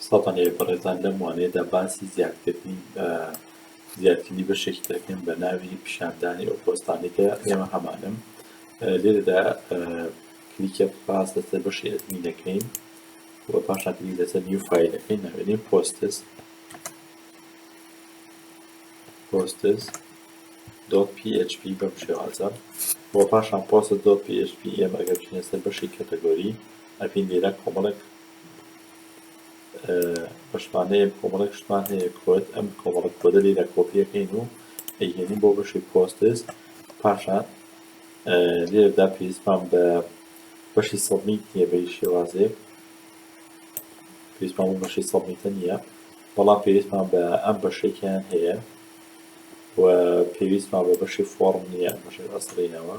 سەڵتانەیە بەڕێزان لەم وانەیەدا باسی زیادکردنی بەشێکی دەکەین بە ناوی پیشاندانی ئەو پۆستانەی کە ئێمە هەمانم لێرەدا کلیکە باس لەسەر بەشی ئەدمینەکەین و پاشان کلیک لەسەر نیو فایلەکەین ناوێنین posts.php بەم شێوازە و پاشان posts.php ئێمە ئەگەر بچینە سەر بەشی کەتەگۆری ئەبین لێرە کۆمەڵێک بەشمانەیە کۆمەڵێک شتمان هەیە کۆد ئەم کۆمەڵک کۆدە لێرە کۆپیەکەین و ئەیهێنین بۆ بەشی پۆستس پاشان لێرەدا پێویستمان بە بەشی سەبمیت نییە بە هیچ شێوازێک پێویستمان بۆ بەشی سەبمیتە نییە بەڵام پێویستمان بە ئەم بەشێکیان هەیە و پێویستمان بە بەشی فۆرم نییە بەشی ئەسڵینەوە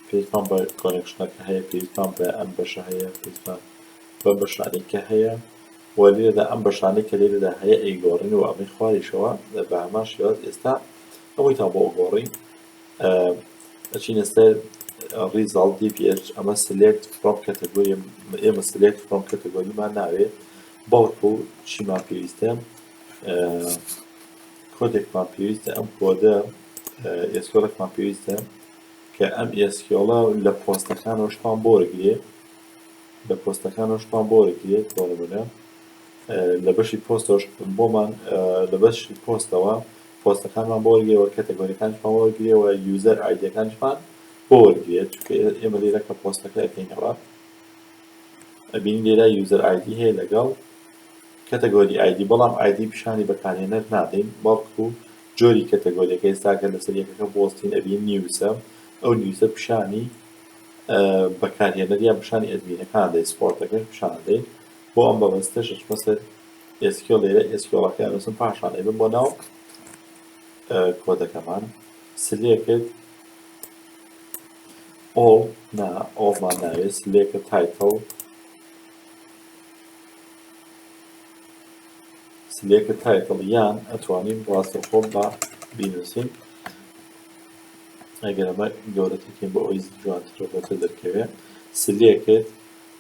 پێویستمان بە کۆنێکشنەکە هەیە پێویستمان بە ئەم بەشە هەیە پێویستمان بە بەشانێکە هەیە و لێرەدا ئەم بەشانەی کە لێرەدا هەیە ئەیگۆڕین و ئەمەی خواریشەوە بە هەمان شێوەز ئێستا ئەوەیتان بۆ ئەگۆڕین ئەچینە سەر result dph ئەمە select from category ئێمە select from categoryمان ناوێت بەڵکو چیمان پێویستە کۆدێکمان پێویستە ئەم کۆدە ئێسکۆڵێکمان پێویستە کە ئەم ئێسکیۆڵە لە پۆستەکانەوە شتمان بۆ وەرگێت بۆ لە بەشی پۆستەوەش بۆمان لە بەشی پۆستەوە پۆستەکانمان بۆ وەرگێەوە کەتەگۆریەکانشمان وەرگێەوە یوزەر ئایدیەکانشمان بۆ وەرگێت چونکە ئێمە لێرە کە پۆستەکە ئەکەینەوە ئەبینی لێرە یوزەر ئایدی هەیە لەگەڵ کەتەگۆری ئایدی بەڵام ئایدی پیشانی بەکارهێنەر نادەین بەڵکو جۆری کەتەگۆریەکە ئێستاکە لەسەر یەکەکە بۆستین ئەبین نیوسە ئەو نیوسە پیشانی بەکارهێنەر یان پیشانی ئەدمینەکان دەی سپۆرتەکەش پیشان دەین بۆ ئەم بەبەستەش ئەچمە سەر ئێسکیۆڵ لێرە ئێسکیۆڵەکە ئەنووسم پاشان ئەبن بۆ ناو کۆدەکەمان سلێکت ئۆڵمان ناوێت سلێکە تایتڵ سلێکە تایتڵ یان ئەتوانین ڕاستەوخۆ بە بینووسین ئەگەر ئەمە گەورەترکەین بۆ ئەوی جوانترە بۆتە دەرکەوێت سلێکت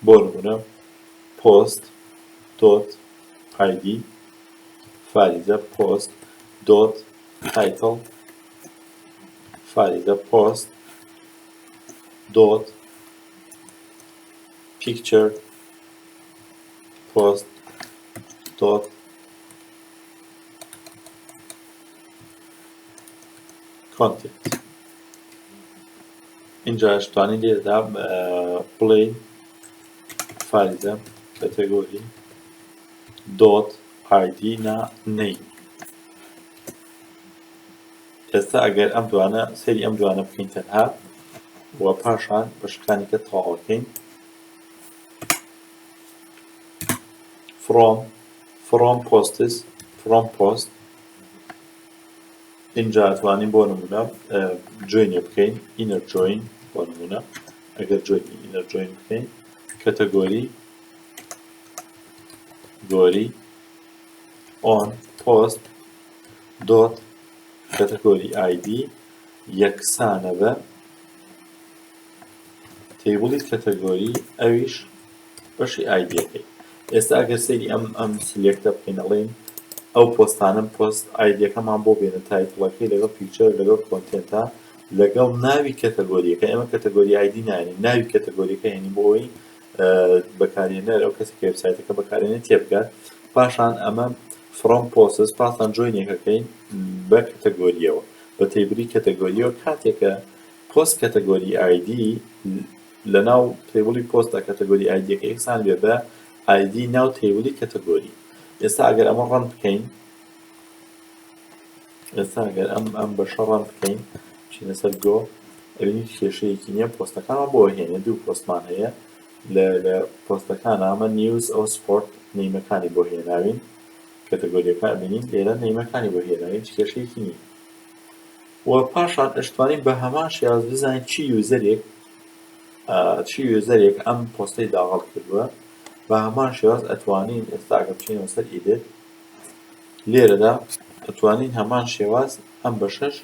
بۆ نمونە post.id فاریزە post.title فاریزە post.picture post.content اینجا شتوانی لێرەدا بڵێین فاریزە کەتەگۆری .id نا name ئێستا ئەگەر ئەم دوانە سەری ئەم دوانە بکەین تەنها و پاشان بەشەکانی کە تەواوەکەین from post اینجا ئەتوانین بۆ نمونە جوینێ بکەین inner join بۆ نمونە ئەگەر جوینی inner join بکەین کەتەگۆری on post dot category id یەکسانە بە تێبڵی کەتەگۆری ئەویش بەشی ئایدیەکەی ئێستا ئەگەر سەیری ئەم سلێکتە بکەین ئەڵێن ئەو پۆستانم پۆست ئایدیەکەمان بۆ بێنە تایتڵەکەی لەگەڵ پیکچەر لەگەڵ کۆنتێنتە لەگەڵ ناوی کەتەگۆریەکە ئێمە کەتەگۆری ئایدی ناێنین ناوی کەتەگۆریەکە هێنی بۆ ئەوەی بەکارهێنەر ئەو کەسی کە وێبسایتەکە بەکارهێنێت تێبگات پاشان ئەمە from posts پاشان جوینێکەکەین بە کەتەگۆریەوە بە تێبری کەتەگۆریەوە کاتێکە پۆست کەتەگۆری ئایدی لە ناو تێبڵی پۆستە کەتەگۆری ئایدیەکە یەکسان بێ بە ئایدی ناو تێبڵی کەتەگۆری ئێستا ئەگەر ئەمە ڕەن بکەین ئەم بەشە ڕەن بکەین چینە سەر گۆ ئەبینی کێشەیەکی نییە پۆستەکانمان بۆ هێنێ دوو پۆستمان هەیە لە پۆستەکان ئەمە نیوز ئەو سپۆرت نەیمەکانی بۆ هێناوین کەتەگۆریەکە ئەبینین لێرە نەیمەکانی بۆ هێناوین کێشەیەکی نییە و پاشان ئەشتوانین بە هەمان شێواز بزانین چی یوزەرێک ئەم پۆستەی داغەڵ کردووە بە هەمان شێواز ئەتوانین ئێستا ئەگەر بچینەوە سەر ئیدت لێرەدا ئەتوانین هەمان شێواز ئەم بەشەش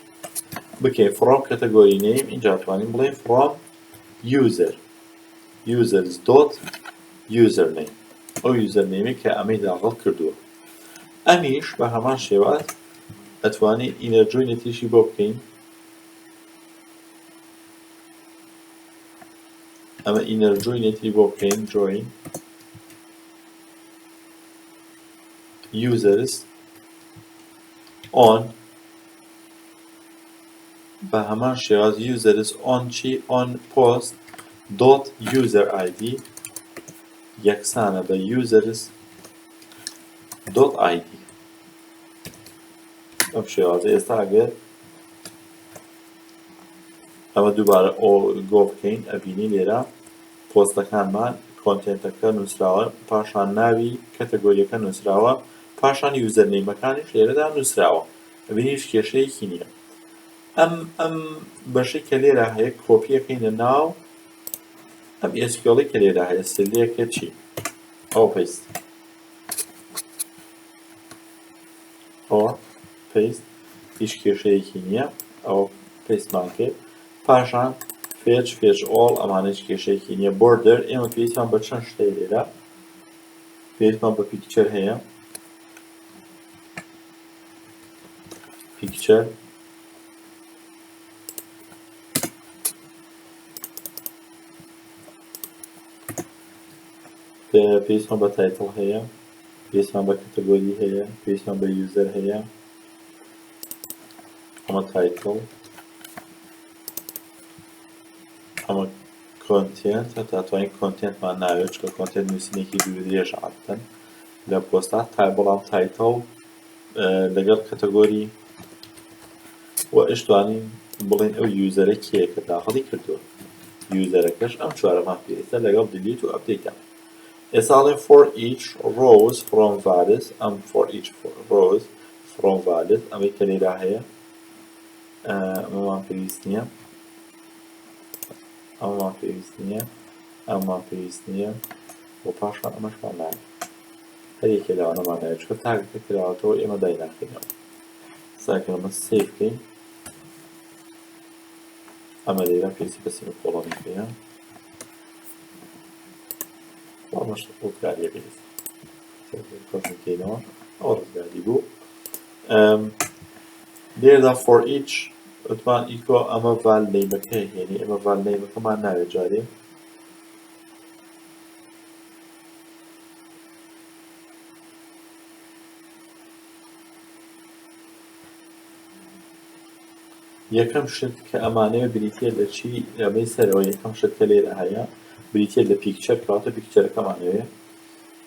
بکەین from category name اینجا ئەتوانین بڵێین from users dot username ئەو username کە ئەمەی داخڵ کردووە ئەمیش بە هەمان شێوات ئەتوانین ئینەر جوینێتیشی بۆ بکەین ئەمە ئینەر جوینێتی بۆ بکەین join users on بە هەمان شێوات users on چی on post dot user id یەکسانە بە users dot id ئەم شێوازە ئێستا ئەگەر ئەمە دووبارە گۆ بکەین ئەبینی لێرە پۆستەکانمان کۆنتێنتەکە نووسراوە پاشان ناوی کەتەگۆریەکە نووسراوە پاشان یوزەرنەیمەکانیش لێرەدا نووسراوە ئەبینی هیچ کێشەیەکی نییە ئەم بەشەی کە لێرە هەیە کۆپیەکەینە ناو ئەم ئێسکیۆڵی کە لێرە هەیە سلەیەکە چی ئەو پێست ئەوە پێست هیچ کێشەیەکی نییە ئەو پێستمان کرد پاشان فێچ ئۆڵ ئەمانە هیچ کێشەیەکی نییە بۆردەر ئێمە پێویستمان بە چەند شتەی لێرە پێویستمان بە پیکچەر هەیە پیکچەر پێویستمان بە تایتڵ هەیە پێویستمان بە کەتەگۆری هەیە پێویستمان بە یوزەر هەیە ئەمە تایتڵ ئەمە کۆنتێنت هەتاتوانین کۆنتێنتمان ناوێت چکە کۆنتێنت نووسینێکی دوو درێژ عادەتەن لە پۆستات بەڵام تایتڵ لەگەڵ کەتەگۆری و ئەشتوانین بڵێن ئەو یوزەرە کێ کە داخڵی کردووە یوزەرەکەش ئەم چوارەمان پێویستە لەگەڵ دیلیت و ئەپدەیتە ئێستا for each rows from values ئەم for each rows from values ئەمەی کە لێرە هەیە ئەمەمان پێویست نییە ئەمەمان پێویست نییە ئەمەمان پێویست نییە بۆ پاشان ئەمەشمان نایە هەر یەکێ لەوانەمان نایە چکە تاگەکە کراوەتەوە ئێمە دایناکەینەوە ساکە ئەمە سیڤ بکەین ئەمە لێرە پێویستی بە سیمە کۆڵۆنی پێیە ئەمەش ڕووکاریە پێویست کۆژنکەینەوە ئەو ڕزگاری بوو لێرەدا for each وتمان ئیکۆ ئەمە val نەیمەکە هێنی ئەمە val نەیمەکەمان ناوێت جارێ یەکەم شت کە ئەمانەیە بریتە لە چی ئەمەی سەرەوە یەکەم شت کە لێرە هەیە بریتە لە پیکچەر کەواتە پیکچەرەکەمانەوێ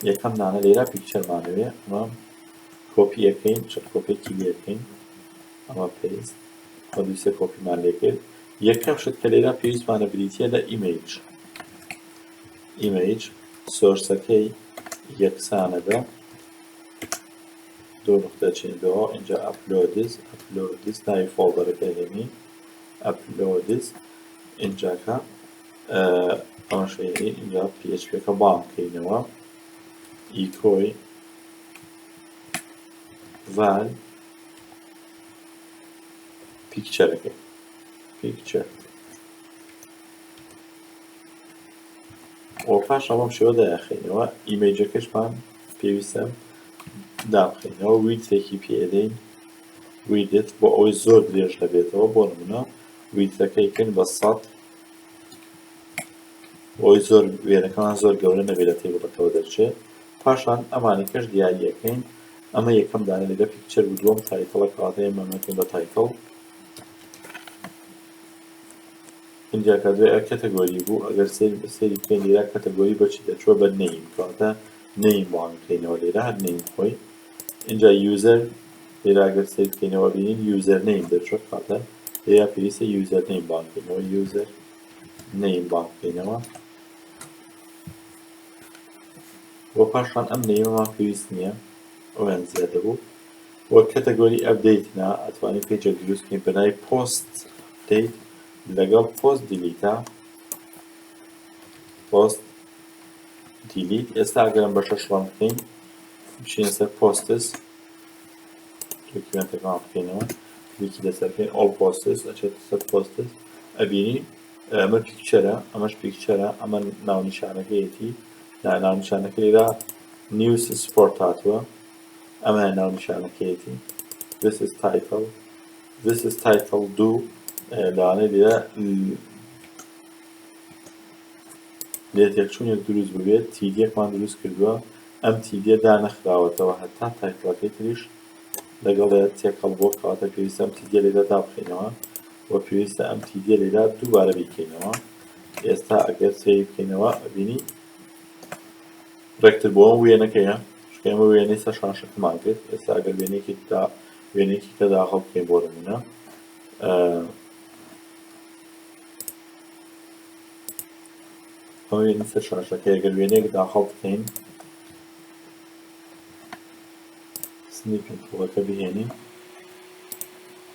یەکەم دانە لێرە پیکچەرمانەوێ ئەمە کۆپی یەکەین چەند کۆپێکی لێ بکەین ئەمە پێویست دووسێ کۆپیمان لێ کرد یەکەم شت کە لێرە پێویستمانە بریتە لە ئیمەیج سۆرسەکەی یەکسانە بە دوو نقطە چێندەوە اینجا ئەپلۆدز ناوی فۆڵدەرەکە هێنی ئەپلۆدز اینجاکە ئەمەشێنی اینجا PHP کە بام بکەینەوە ئیکۆی val پیکچەرەکەی پیکچەر و پاش ئەمەم شێوە دایەخینەوە ئیمەیجەکەشمان پێویستە دابخینەوە ویدتێکی پێدەین ویدت بۆ ئەوەی زۆر درێژ دەبێتەوە بۆ نمونە ویدتەکەی کن بە 100 ئەوەی زۆر وێنەکەمان زۆر گەورە نەبێت لە تێبڵەکەەوە دەرچێت پاشان ئەمانەکەش دیاریەکەین ئەمە یەکەم دانە لەگە پیکچەر و دووەم تایتڵە کەواتەیە مەمەکەین بە تایتڵ اینجا کە دوای کەتەگۆری بوو ئەگەر سەیری بکەین لێرە کەتەگۆری بەچی دەچوە بە نەیم کەواتە نەیم وان بکەینەوە لێرە هەر نەیم خۆی اینجا یوزەر لێرە ئەگەر سەیر بکەینەوە بینین یوزەر نەیم دەچوە کەواتە لێرە پێویستە یوزەر نەیم وان بکەینەوە یوزەر نەیم وان بکەینەوە بۆ پاشان ئەم نەیمەمان پێویست نییە ئەویان زیادە بوو وە کەتەگۆری ئەپدەیتنا ئەتوانین پێیجێک دروست بکەین بە لای پۆست دەیت لەگەڵ پۆست دیلیتە پۆست دیلیت ئێستا ئەگەرم بەشە شڵام بکەین بچینە سەر پۆستس دوکیمنتەکەمان بکەینەوە ویکی لەسەر بکەین ئۆڵ پۆستس ئەچێت سەر پۆستس ئەبینی ئەمە پیکچەرە ئەمەش پیکچەرە ئەمە ناونیشانەکەیەتی ناونیشانەکە لێرە نیوس سپۆرت هاتووە ئەمە ناونیشانەکەیەتی this is title this is title 2 لەوانەیە لێرە لێ تێکچوونێک دروست ببێت تیدیەکمان دروست کردووە ئەم تیدیە دانەخراوەتەوە هەتا تایتڵەکەی تریش لەگەڵ تێکەڵ بۆ کەواتە پێویستە ئەم تیدیە لێرە دابخێنەوە و پێویستە ئەم تیدیە لێرە دووبارە بیکەینەوە ئێستا ئەگەر سێی بکەینەوە بینی ڕێکتر بۆ ئەم وێنەکەیە چکە ئێمە وێنەی سەر شاشەکەمان کرد ئێستا ئەگەر وێنەیەکی کە داخەڵ بکەین بۆ نمونە ئەو وێنەی سەر شاشەکەی ئەگەر وێنەیەک داخەڵ بکەین سنیپین پوڵەکە بهێنین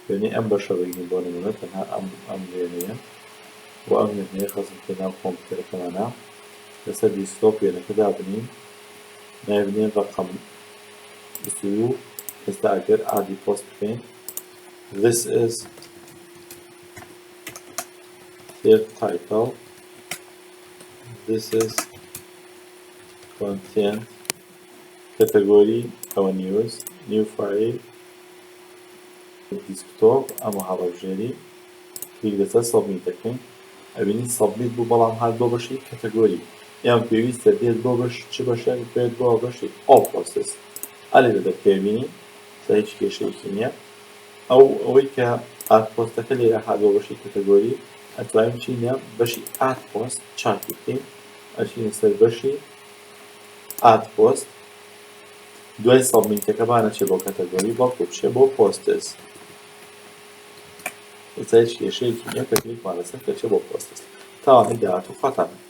وێنەی ئەم بەشە بگین بۆ نمونە تەنها ئەم وێنەیە و ئەم وێنەیە خەزم پێ ناو کۆمپیوتەرەکەمانە لەسەر دیسکتۆپ وێنەکە دابنین نابنین ڕقم 22 ئێستا ئەگەر ئادی پۆست بکەین this is their title this is content category our news new file desktop ئەمە هەڵەبژێری کلیک لەسەر سەبمیت دەکەین ئەبینین سەبمیت بوو بەڵام هەر بۆ بەشی کەتەگۆری یان پێویستە بێت بۆ بەش چ بەشێک بێت بۆ بەشی all process ئەلێ دەکەوێنی هیچ کێشەیەکی نییە ئەوەی کە ئات پۆستەکە لێرە هات بۆ بەشی کەتەگۆری ئەتوانین چینە بەشی ئات پۆست چاکی بکەین ئەچینە سەر بەشی ئات پۆست دوای سەبمیتەکە بانەچێ بۆ کەتەگۆری بەڵکو بچێ بۆ پۆستس ئێستا هیچ کێشەیەکی نییە کە کلیکمان لەسەر دەچێت بۆ پۆستس تاوانەی داهاتوو خاتانە